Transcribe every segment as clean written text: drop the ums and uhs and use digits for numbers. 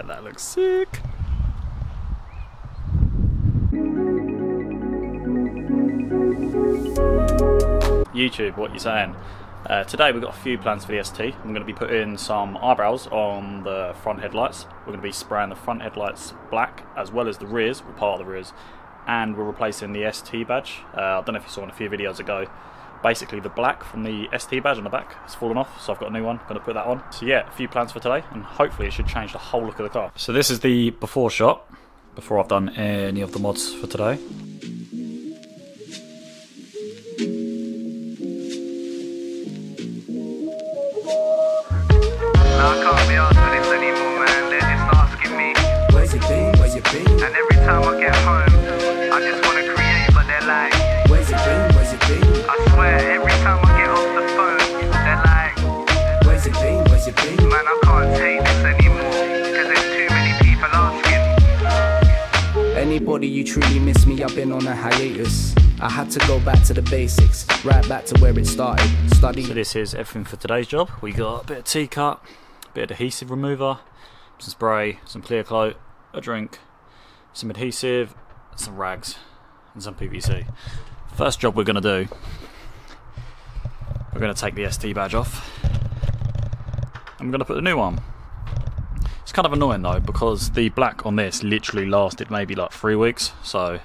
That looks sick. YouTube, what you saying? Today we've got a few plans for the ST. I'm going to be putting some eyebrows on the front headlights. We're going to be spraying the front headlights black, as well as the rears, or part of the rears, and we're replacing the ST badge. I don't know if you saw in a few videos ago. Basically the black from the ST badge on the back has fallen off, so I've got a new one, going to put that on. So yeah, a few plans for today, and hopefully it should change the whole look of the car. So this is the before shot, before I've done any of the mods for today. I can't be asked for this anymore, man. They're just asking me, where's it been, where's it been? And every time I get home, I just want to create, but they're like, where's it been, where's it been? I swear, every time I get off the phone, they're like, where's it been, where's it been? Man, I can't take this anymore, because there's too many people asking. Anybody, you truly miss me, I've been on a hiatus. I had to go back to the basics, right back to where it started. Study. So this is everything for today's job. We got a bit of T-cut, a bit of adhesive remover, some spray, some clear coat, a drink, some adhesive, some rags, and some PVC. First job we're going to do, we're going to take the ST badge off, and we're going to put the new one. It's kind of annoying though, because the black on this literally lasted maybe like 3 weeks, so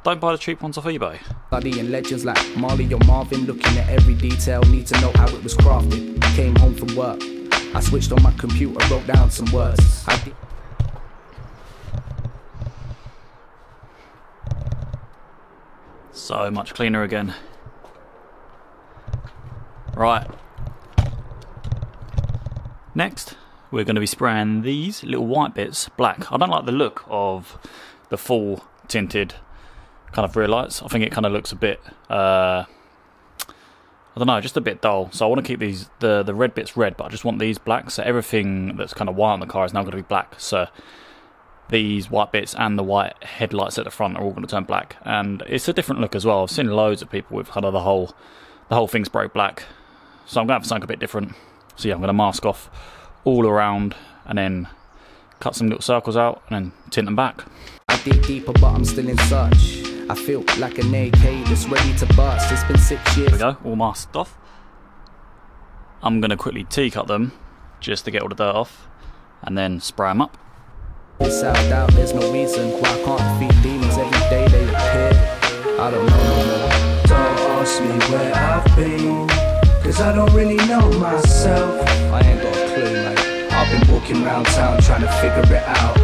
don't buy the cheap ones off eBay. Studying legends like Marley or Marvin, looking at every detail, need to know how it was crafted. Came home from work, I switched on my computer, wrote down some words. So much cleaner again. Right. Next, we're going to be spraying these little white bits black. I don't like the look of the full tinted kind of rear lights. I think it kind of looks a bit, I don't know, just a bit dull. So I want to keep these, the red bits red, but I just want these black. So everything that's kind of white on the car is now going to be black. So these white bits and the white headlights at the front are all going to turn black, and it's a different look as well. I've seen loads of people with kind of the whole thing sprayed black, so I'm going to have something a bit different. So yeah, I'm going to mask off all around and then cut some little circles out and then tint them back. I dig deeper, but I'm still in search. I feel like an AK that's ready to burst. It's been 6 years. There we go, all masked off. I'm going to quickly T-cut them just to get all the dirt off, and then spray them up. Self-doubt, there's no reason why I can't defeat demons. Every day they appear, I don't know no more. Don't ask me where I've been, cause I don't really know myself. I ain't got a clue, mate. I've been walking around town trying to figure it out.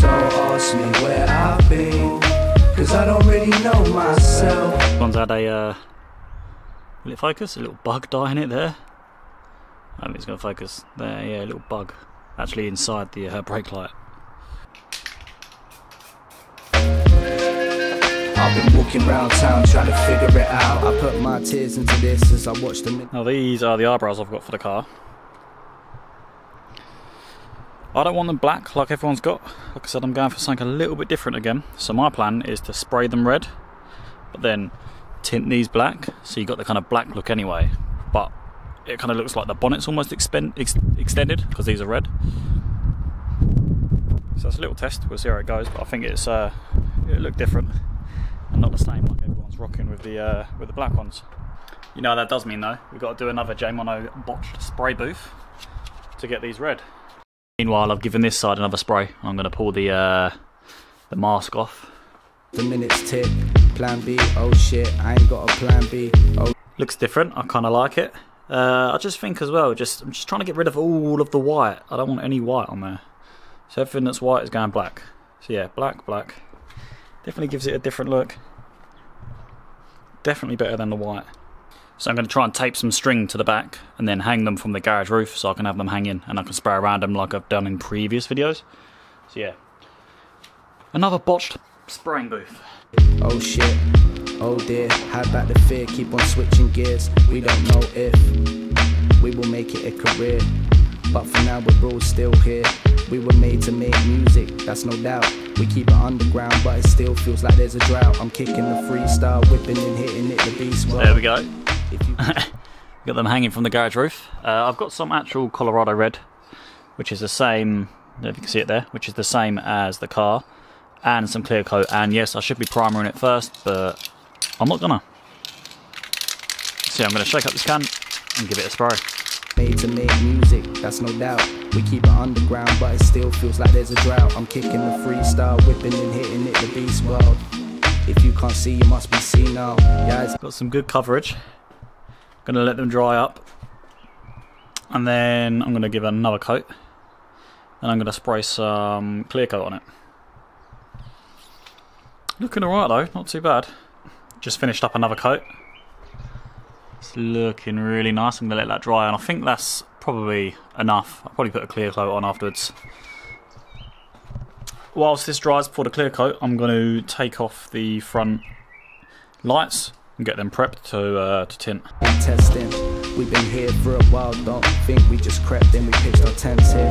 Don't ask me where I've been, cause I don't really know myself. This one's had a, will it focus? A little bug dye in it there. I think it's going to focus there, yeah, a little bug. Actually inside the brake light. I've been walking around town trying to figure it out. I put my tears into this as I watched them. Now these are the eyebrows I've got for the car. I don't want them black like everyone's got. Like I said, I'm going for something a little bit different again. So my plan is to spray them red, but then tint these black, so you got the kind of black look anyway. But it kind of looks like the bonnet's almost extended because these are red. So that's a little test. We'll see how it goes, but I think it's it'll look different and not the same like everyone's rocking with the black ones. You know what that does mean though? We've got to do another Jaymono botched spray booth to get these red. Meanwhile, I've given this side another spray. I'm going to pull the mask off. The minutes tick. Plan B. Oh shit, I ain't got a plan B. Oh. Looks different. I kind of like it. I just think as well, I'm just trying to get rid of all of the white. I don't want any white on there. So everything that's white is going black. So yeah, black. Definitely gives it a different look. Definitely better than the white. So I'm going to try and tape some string to the back and then hang them from the garage roof so I can have them hanging and I can spray around them like I've done in previous videos. So yeah, another botched spraying booth. Oh shit. Oh dear, hide back the fear, keep on switching gears. We don't know if we will make it a career, but for now we're all still here. We were made to make music, that's no doubt. We keep it underground, but it still feels like there's a drought. I'm kicking the freestyle, whipping and hitting it, the beast. Well, there we go. Got them hanging from the garage roof. I've got some actual Colorado red, which is the same If you can see it there, which is the same as the car, and some clear coat. And yes, I should be primering it first, but I'm not gonna. See, I'm gonna shake up this can and give it a spray. Made to make music, that's no doubt. We keep it underground, but it still feels like there's a drought. I'm kicking the freestyle, whipping and hitting it, the beast world. If you can't see, you must be seen now. Yeah, it's got some good coverage. Gonna let them dry up, and then I'm gonna give it another coat, and I'm gonna spray some clear coat on it. Looking alright though, not too bad. Just finished up another coat. It's looking really nice. I'm gonna let that dry, and I think that's probably enough. I'll probably put a clear coat on afterwards. Whilst this dries before the clear coat, I'm going to take off the front lights and get them prepped to tint. Testing. We've been here for a while, don't think we just crept in, we pitched our tents here.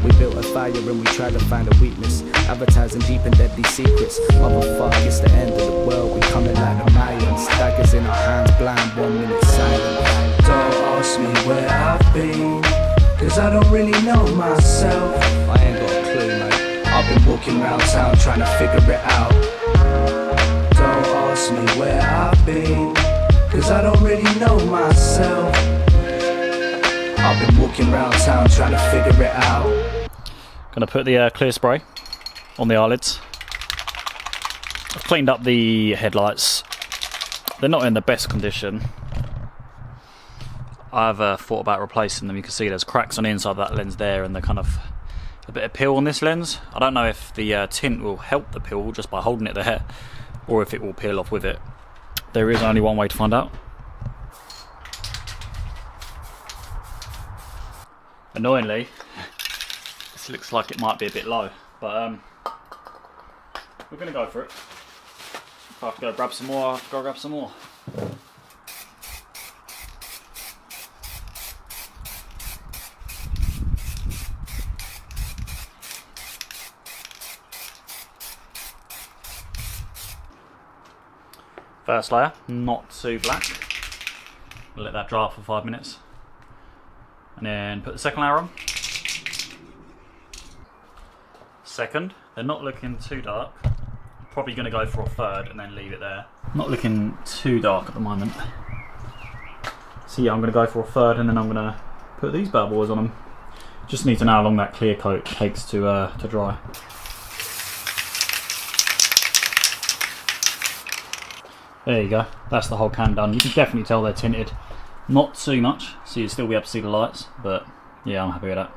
We built a fire and we tried to find a weakness, advertising deep and deadly secrets. Motherfuck, it's the end of the world, we coming like the Mayans, daggers in our hands, blind, 1 minute silence. Don't ask me where I've been, cause I don't really know myself. I ain't got a clue, mate. I've been walking around town trying to figure it out. Don't ask me where I've been, cause I don't really know myself. I've been walking around town trying to figure it out. Gonna put the clear spray on the eyelids. I've cleaned up the headlights. They're not in the best condition. I've thought about replacing them. You can see there's cracks on the inside of that lens there, and the kind of a bit of peel on this lens. I don't know if the tint will help the peel just by holding it there, or if it will peel off with it. There is only one way to find out. Annoyingly, this looks like it might be a bit low, but we're going to go for it. If I have to go grab some more, I have to go grab some more. First layer, not too black. We'll let that dry for 5 minutes. And then put the second layer on. Second, they're not looking too dark. I'm probably going to go for a third and then leave it there. Not looking too dark at the moment. So yeah, I'm going to go for a third and then I'm going to put these bad boys on them. Just need to know how long that clear coat takes to dry. There you go, that's the whole can done. You can definitely tell they're tinted. Not too much, so you'll still be able to see the lights, but yeah, I'm happy with that.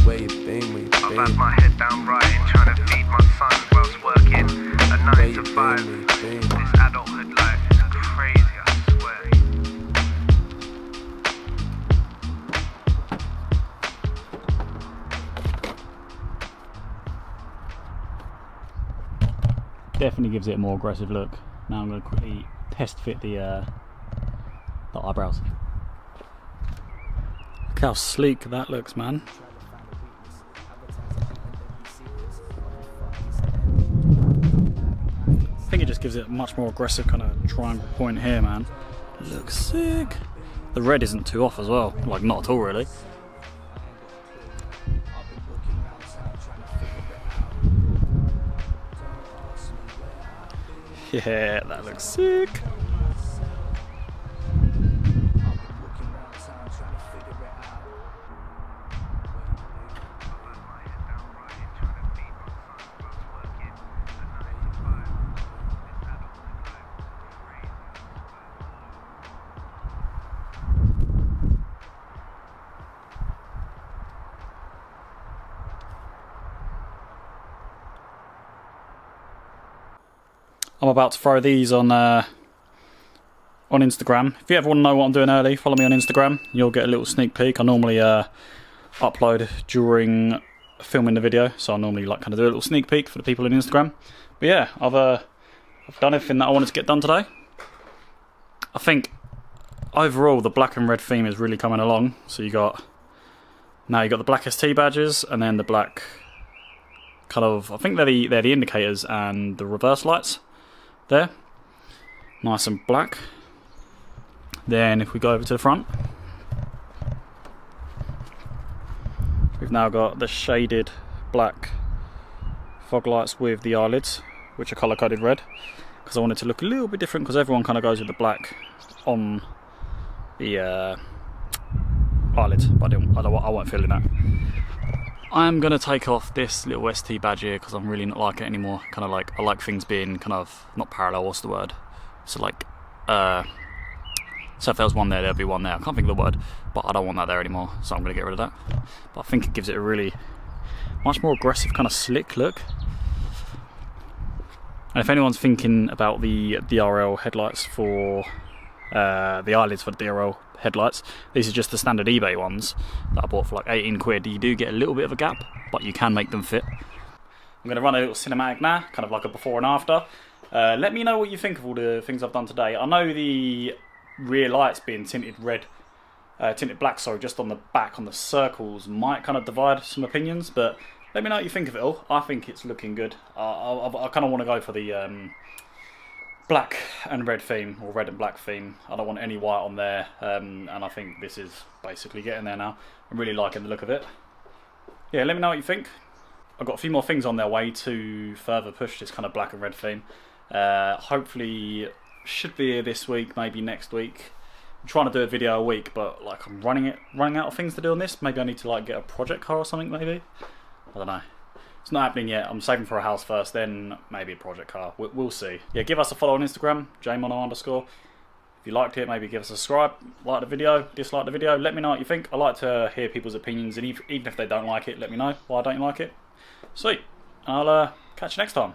Where you been, where you been? I've had my head down writing, trying to feed my son whilst working a 9 to 5. This adulthood life is crazy, I swear. Definitely gives it a more aggressive look. Now I'm going to quickly test fit the eyebrows. Look how sleek that looks, man. I think it just gives it a much more aggressive kind of triangle point here, man. It looks sick. The red isn't too off as well, like not at all really. Yeah, that looks sick. I'm about to throw these on Instagram. If you ever want to know what I'm doing early, follow me on Instagram. You'll get a little sneak peek. I normally upload during filming the video, so I normally like kind of do a little sneak peek for the people on Instagram. But yeah, I've done everything that I wanted to get done today. I think overall the black and red theme is really coming along. So you got the black ST badges, and then the black kind of, I think they're the indicators and the reverse lights. There, nice and black. Then if we go over to the front, we've now got the shaded black fog lights with the eyelids, which are colour coded red, because I want it to look a little bit different, because everyone kind of goes with the black on the eyelids, but I won't fill in that. I'm going to take off this little ST badge here because I'm really not like it anymore. Kind of like, I like things being kind of, not parallel, what's the word? So like, so if there was one there, there'd be one there. I can't think of the word, but I don't want that there anymore, so I'm going to get rid of that. But I think it gives it a really, much more aggressive kind of slick look. And if anyone's thinking about the DRL headlights for, the eyelids for the DRL headlights, these are just the standard eBay ones that I bought for like 18 quid. You do get a little bit of a gap, but you can make them fit. I'm going to run a little cinematic now, kind of like a before and after. Let me know what you think of all the things I've done today. I know the rear lights being tinted red, tinted black, sorry, just on the back, on the circles, might kind of divide some opinions, but let me know what you think of it all. I think it's looking good. I kind of want to go for the black and red theme, or red and black theme. I don't want any white on there, and I think this is basically getting there now. I'm really liking the look of it. Yeah, let me know what you think. I've got a few more things on their way to further push this kind of black and red theme. Hopefully should be here this week, maybe next week. I'm trying to do a video a week, but like I'm running out of things to do on this. Maybe I need to like get a project car or something, maybe. I don't know. It's not happening yet. I'm saving for a house first, then maybe a project car. We'll see. Yeah, give us a follow on Instagram, Jaymono_. If you liked it, maybe give us a subscribe, like the video, dislike the video. Let me know what you think. I like to hear people's opinions, and even if they don't like it, let me know why don't you like it. Sweet. I'll catch you next time.